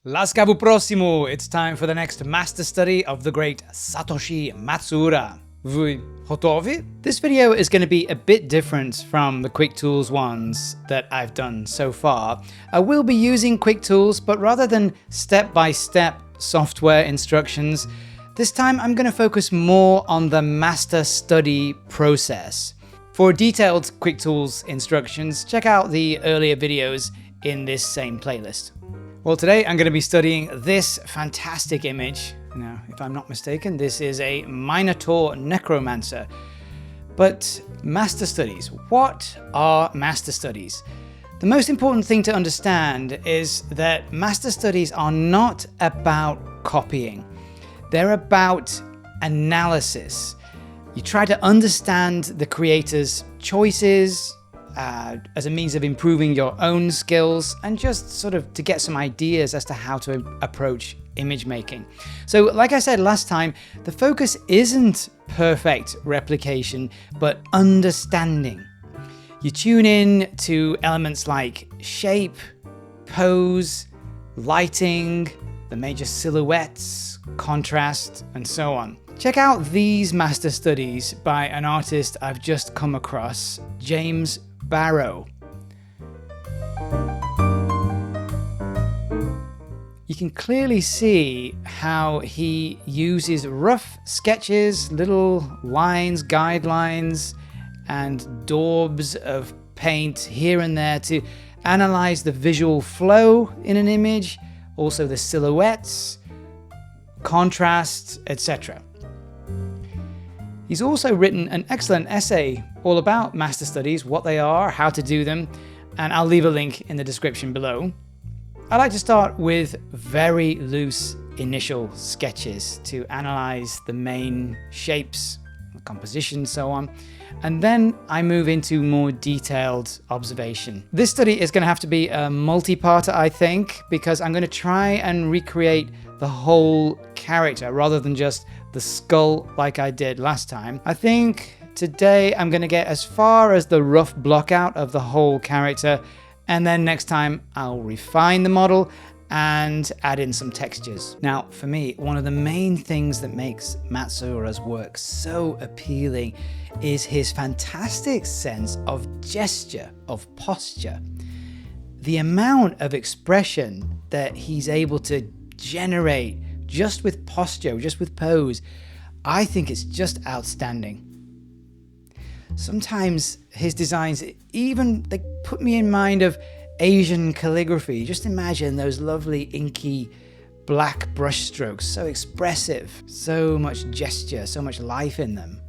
Lasciavo prossimo! It's time for the next master study of the great Satoshi Matsuura. Voi gotovi? This video is going to be a bit different from the Quicktools ones that I've done so far. I will be using Quicktools, but rather than step-by-step software instructions, this time I'm going to focus more on the master study process. For detailed Quicktools instructions, check out the earlier videos in this same playlist. Well, today I'm going to be studying this fantastic image. Now, if I'm not mistaken, this is a Minotaur necromancer. But master studies, what are master studies? The most important thing to understand is that master studies are not about copying. They're about analysis. You try to understand the creator's choices, as a means of improving your own skills and just sort of to get some ideas as to how to approach image making. So like I said last time, the focus isn't perfect replication, but understanding. You tune in to elements like shape, pose, lighting, the major silhouettes, contrast, and so on. Check out these master studies by an artist I've just come across, James Barrow. You can clearly see how he uses rough sketches, little lines, guidelines, and daubs of paint here and there to analyze the visual flow in an image, also the silhouettes, contrasts, etc. He's also written an excellent essay all about master studies, what they are, how to do them, and I'll leave a link in the description below. I like to start with very loose initial sketches to analyze the main shapes, the composition, so on, and then I move into more detailed observation. This study is going to have to be a multi-parter, I think, because I'm going to try and recreate the whole character rather than just the skull like I did last time. I think today I'm going to get as far as the rough block out of the whole character, and then next time I'll refine the model and add in some textures. Now, for me, one of the main things that makes Matsuura's work so appealing is his fantastic sense of gesture, of posture. The amount of expression that he's able to generate just with posture, just with pose, I think it's just outstanding. Sometimes his designs they put me in mind of Asian calligraphy. Just imagine those lovely inky black brush strokes, so expressive, so much gesture, so much life in them.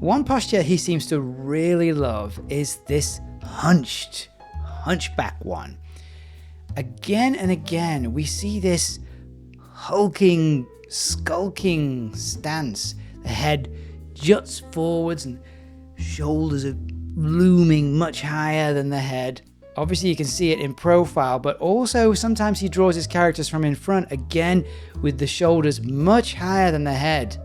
One posture he seems to really love is this hunchback one. Again and again, we see this hulking, skulking stance. The head juts forwards and shoulders are looming much higher than the head. Obviously you can see it in profile, but also sometimes he draws his characters from in front, again with the shoulders much higher than the head.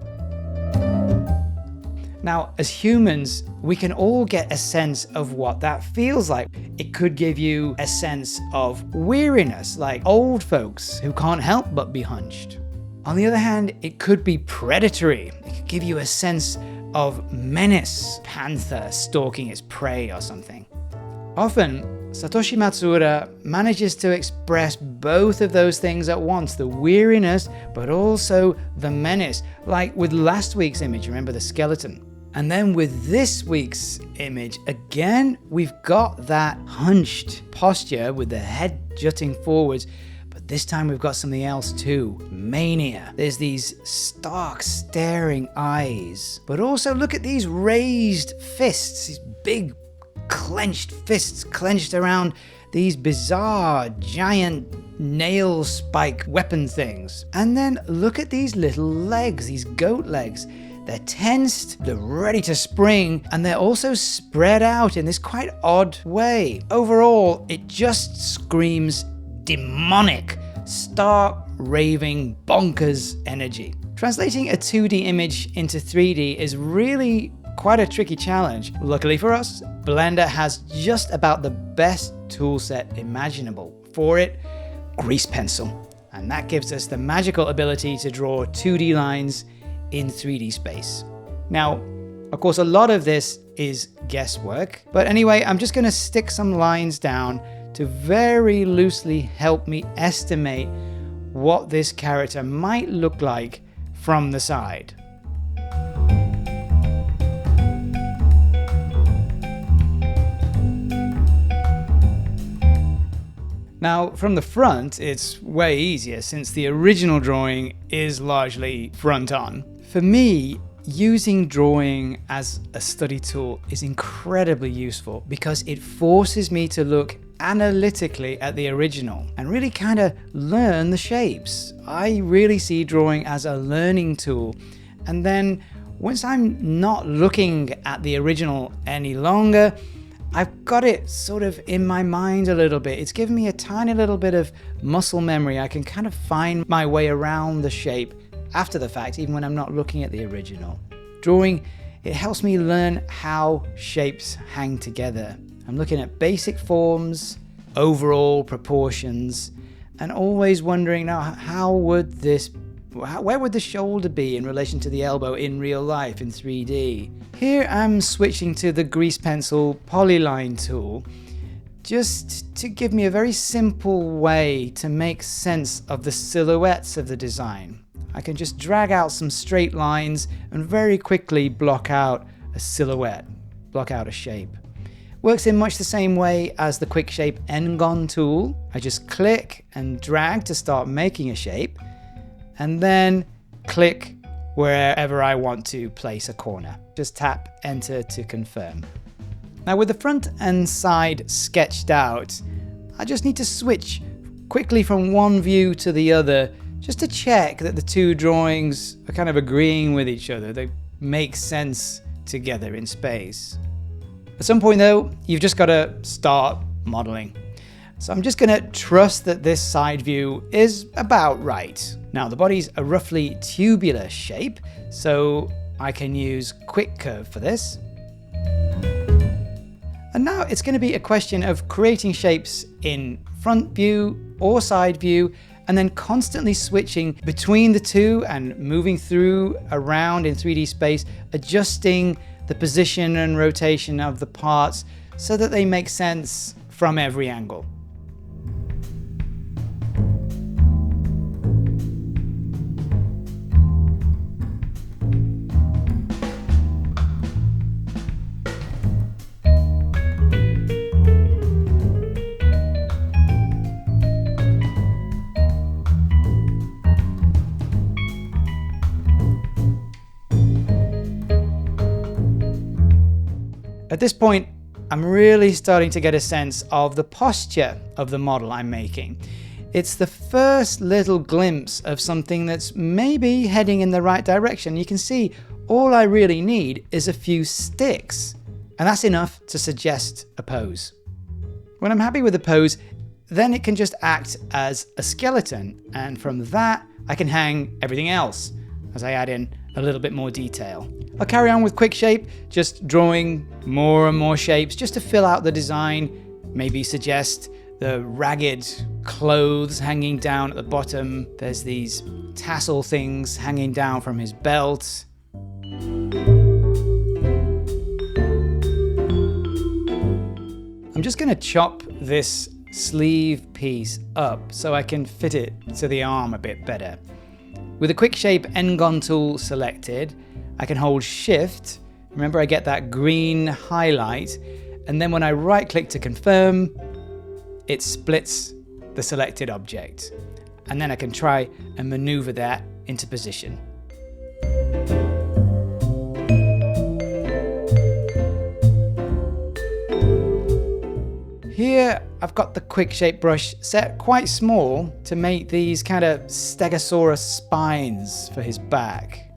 Now, as humans, we can all get a sense of what that feels like. It could give you a sense of weariness, like old folks who can't help but be hunched. On the other hand, it could be predatory. It could give you a sense of menace, panther stalking its prey or something. Often, Satoshi Matsuura manages to express both of those things at once, the weariness, but also the menace, like with last week's image, remember the skeleton? And then with this week's image, again, we've got that hunched posture with the head jutting forwards, but this time we've got something else too, mania. There's these stark, staring eyes, but also look at these raised fists, these big clenched fists clenched around these bizarre, giant nail spike weapon things. And then look at these little legs, these goat legs. They're tensed, they're ready to spring, and they're also spread out in this quite odd way. Overall, it just screams demonic, stark, raving, bonkers energy. Translating a 2D image into 3D is really quite a tricky challenge. Luckily for us, Blender has just about the best toolset imaginable for it. grease pencil. And that gives us the magical ability to draw 2D lines in 3D space. Now, of course, a lot of this is guesswork, but anyway, I'm just going to stick some lines down to very loosely help me estimate what this character might look like from the side. Now, from the front, it's way easier since the original drawing is largely front on. For me, using drawing as a study tool is incredibly useful because it forces me to look analytically at the original and really kind of learn the shapes. I really see drawing as a learning tool. And then once I'm not looking at the original any longer, I've got it sort of in my mind a little bit. It's given me a tiny little bit of muscle memory. I can kind of find my way around the shape after the fact, even when I'm not looking at the original. Drawing, it helps me learn how shapes hang together. I'm looking at basic forms, overall proportions, and always wondering now, where would the shoulder be in relation to the elbow in real life in 3D? Here I'm switching to the grease pencil Polyline tool just to give me a very simple way to make sense of the silhouettes of the design. I can just drag out some straight lines and very quickly block out a silhouette, block out a shape. Works in much the same way as the Quickshape N-Gon tool. I just click and drag to start making a shape, and then click wherever I want to place a corner. Just tap enter to confirm. Now with the front and side sketched out, I just need to switch quickly from one view to the other just to check that the two drawings are kind of agreeing with each other. They make sense together in space. At some point though, you've just got to start modeling. So I'm just going to trust that this side view is about right. Now the body's a roughly tubular shape, so I can use Quick Curve for this. And now it's going to be a question of creating shapes in front view or side view, and then constantly switching between the two and moving through around in 3D space, adjusting the position and rotation of the parts so that they make sense from every angle. At this point, I'm really starting to get a sense of the posture of the model I'm making. It's the first little glimpse of something that's maybe heading in the right direction. You can see all I really need is a few sticks, and that's enough to suggest a pose. When I'm happy with the pose, then it can just act as a skeleton, and from that I can hang everything else as I add in a little bit more detail. I'll carry on with Quickshape, just drawing more and more shapes just to fill out the design, maybe suggest the ragged clothes hanging down at the bottom. There's these tassel things hanging down from his belt. I'm just going to chop this sleeve piece up so I can fit it to the arm a bit better. With the Quickshape N-Gon tool selected, I can hold Shift. Remember, I get that green highlight, and then when I right click to confirm, it splits the selected object. And then I can try and maneuver that into position. Here, I've got the Quickshape brush set quite small to make these kind of Stegosaurus spines for his back.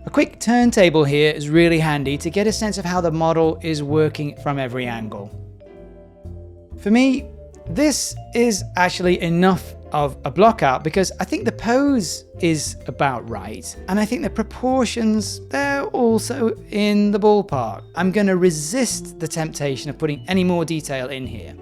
A quick turntable here is really handy to get a sense of how the model is working from every angle. For me, this is actually enough of a blockout because I think the pose is about right, and I think the proportions, they're also in the ballpark. I'm going to resist the temptation of putting any more detail in here.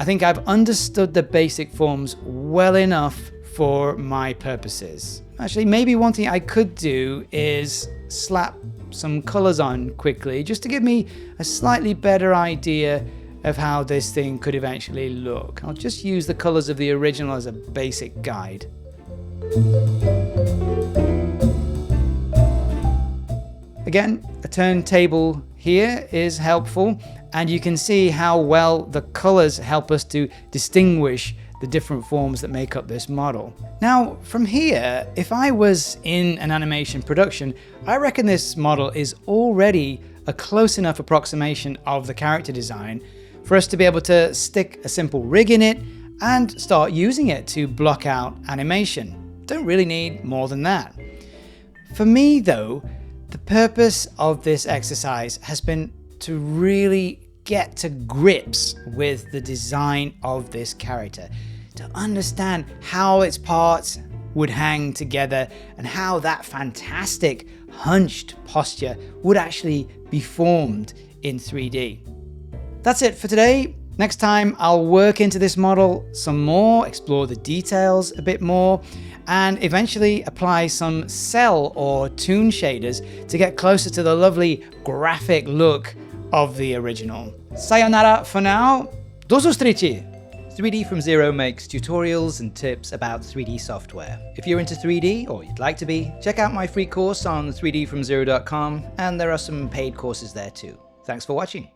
I think I've understood the basic forms well enough for my purposes. Actually, maybe one thing I could do is slap some colors on quickly, just to give me a slightly better idea of how this thing could eventually look. I'll just use the colors of the original as a basic guide. Again, a turntable here is helpful, and you can see how well the colors help us to distinguish the different forms that make up this model. Now, from here, if I was in an animation production, I reckon this model is already a close enough approximation of the character design for us to be able to stick a simple rig in it and start using it to block out animation. Don't really need more than that. For me though, the purpose of this exercise has been to really get to grips with the design of this character, to understand how its parts would hang together and how that fantastic hunched posture would actually be formed in 3D. That's it for today. Next time I'll work into this model some more, explore the details a bit more, and eventually apply some cell or toon shaders to get closer to the lovely graphic look of the original. Sayonara for now. Do zустрічі! 3D from Zero makes tutorials and tips about 3D software. If you're into 3D, or you'd like to be, check out my free course on 3dfromzero.com, and there are some paid courses there too. Thanks for watching.